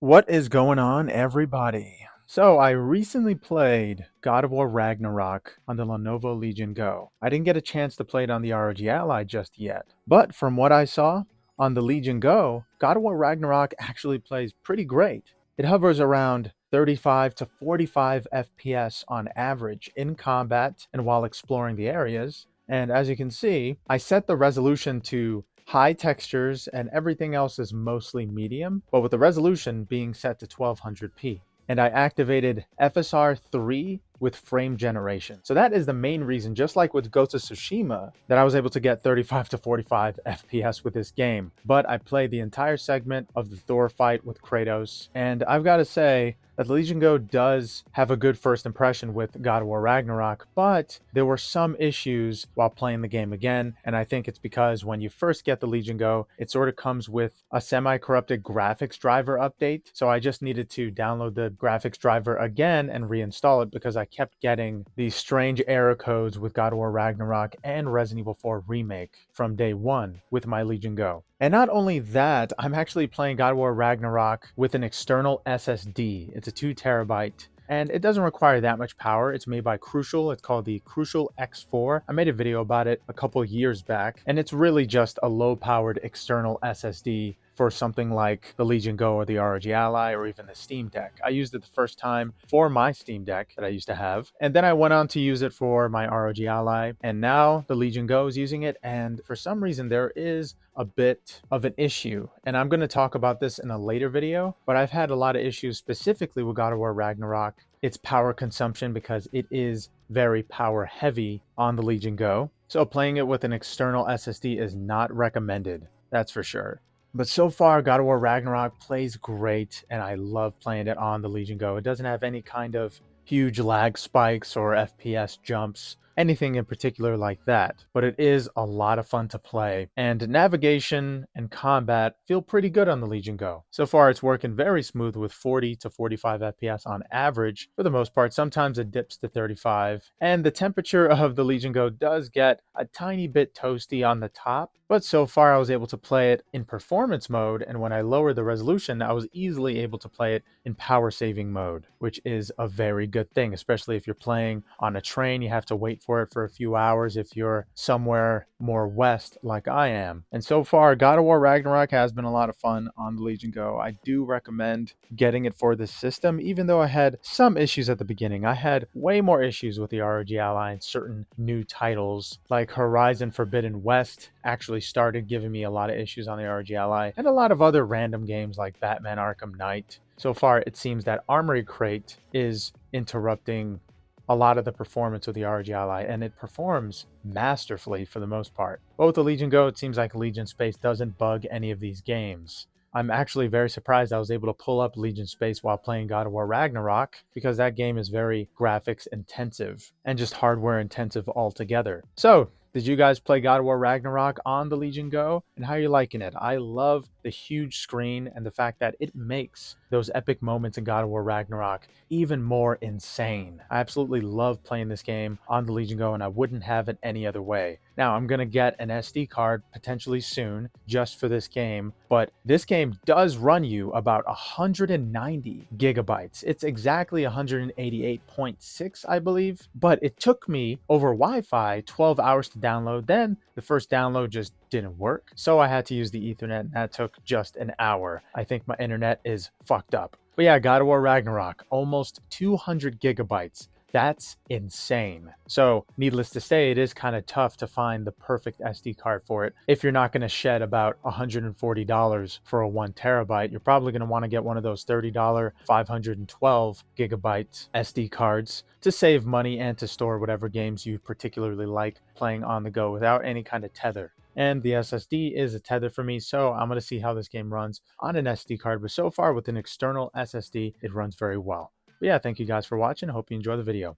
What is going on, everybody? So, I recently played God of War Ragnarok on the Lenovo Legion Go. I didn't get a chance to play it on the ROG Ally just yet, but from what I saw on the Legion Go, God of War Ragnarok actually plays pretty great. It hovers around 35 to 45 FPS on average in combat and while exploring the areas. And as you can see, I set the resolution to high textures and everything else is mostly medium, but with the resolution being set to 1200p. And I activated FSR 3 with frame generation. So that is the main reason, just like with Ghost of Tsushima, that I was able to get 35 to 45 FPS with this game. But I played the entire segment of the Thor fight with Kratos, and I've got to say that the Legion Go does have a good first impression with God of War Ragnarok, but there were some issues while playing the game again, and I think it's because when you first get the Legion Go, it sort of comes with a semi-corrupted graphics driver update, so I just needed to download the graphics driver again and reinstall it because I kept getting these strange error codes with God of War Ragnarok and Resident Evil 4 Remake from day one with my Legion Go. And not only that, I'm actually playing God of War Ragnarok with an external SSD. It's a 2 terabyte and it doesn't require that much power. It's made by Crucial. It's called the Crucial X4. I made a video about it a couple years back, and it's really just a low-powered external SSD for something like the Legion Go or the ROG Ally or even the Steam Deck. I used it the first time for my Steam Deck that I used to have, and then I went on to use it for my ROG Ally, and now the Legion Go is using it, and for some reason there is a bit of an issue, and I'm going to talk about this in a later video, but I've had a lot of issues specifically with God of War Ragnarok. Its power consumption, because it is very power heavy on the Legion Go, so playing it with an external SSD is not recommended, that's for sure. But so far, God of War Ragnarok plays great, and I love playing it on the Legion Go. It doesn't have any kind of huge lag spikes or FPS jumps, anything in particular like that, but it is a lot of fun to play, and navigation and combat feel pretty good on the Legion Go. So far it's working very smooth with 40 to 45 FPS on average for the most part. Sometimes it dips to 35, and the temperature of the Legion Go does get a tiny bit toasty on the top, but so far I was able to play it in performance mode, and when I lowered the resolution I was easily able to play it in power saving mode, which is a very good thing, especially if you're playing on a train. You have to wait for it for a few hours if you're somewhere more west like I am. And so far, God of War Ragnarok has been a lot of fun on the Legion Go. I do recommend getting it for this system, even though I had some issues at the beginning. I had way more issues with the ROG Ally and certain new titles, like Horizon Forbidden West actually started giving me a lot of issues on the ROG Ally, and a lot of other random games like Batman Arkham Knight. So far, it seems that Armory Crate is interrupting a lot of the performance of the ROG Ally, and it performs masterfully for the most part. But with the Legion Go, it seems like Legion Space doesn't bug any of these games. I'm actually very surprised I was able to pull up Legion Space while playing God of War Ragnarok, because that game is very graphics intensive and just hardware intensive altogether. So, did you guys play God of War Ragnarok on the Legion Go? And how are you liking it? I love the huge screen and the fact that it makes those epic moments in God of War Ragnarok even more insane. I absolutely love playing this game on the Legion Go, and I wouldn't have it any other way. Now, I'm going to get an SD card potentially soon just for this game, but this game does run you about 190 gigabytes. It's exactly 188.6, I believe, but it took me over Wi-Fi 12 hours to download. Then the first download just didn't work, so I had to use the Ethernet, and that took just an hour. I think my internet is fucked up. But yeah, God of War Ragnarok, almost 200 gigabytes. That's insane. So needless to say, it is kind of tough to find the perfect SD card for it. If you're not going to shed about $140 for a 1 terabyte, you're probably going to want to get one of those $30 512 gigabyte SD cards to save money and to store whatever games you particularly like playing on the go without any kind of tether. And the SSD is a tether for me, so I'm going to see how this game runs on an SD card. But so far with an external SSD, it runs very well. But yeah, thank you guys for watching. I hope you enjoy the video.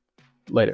Later.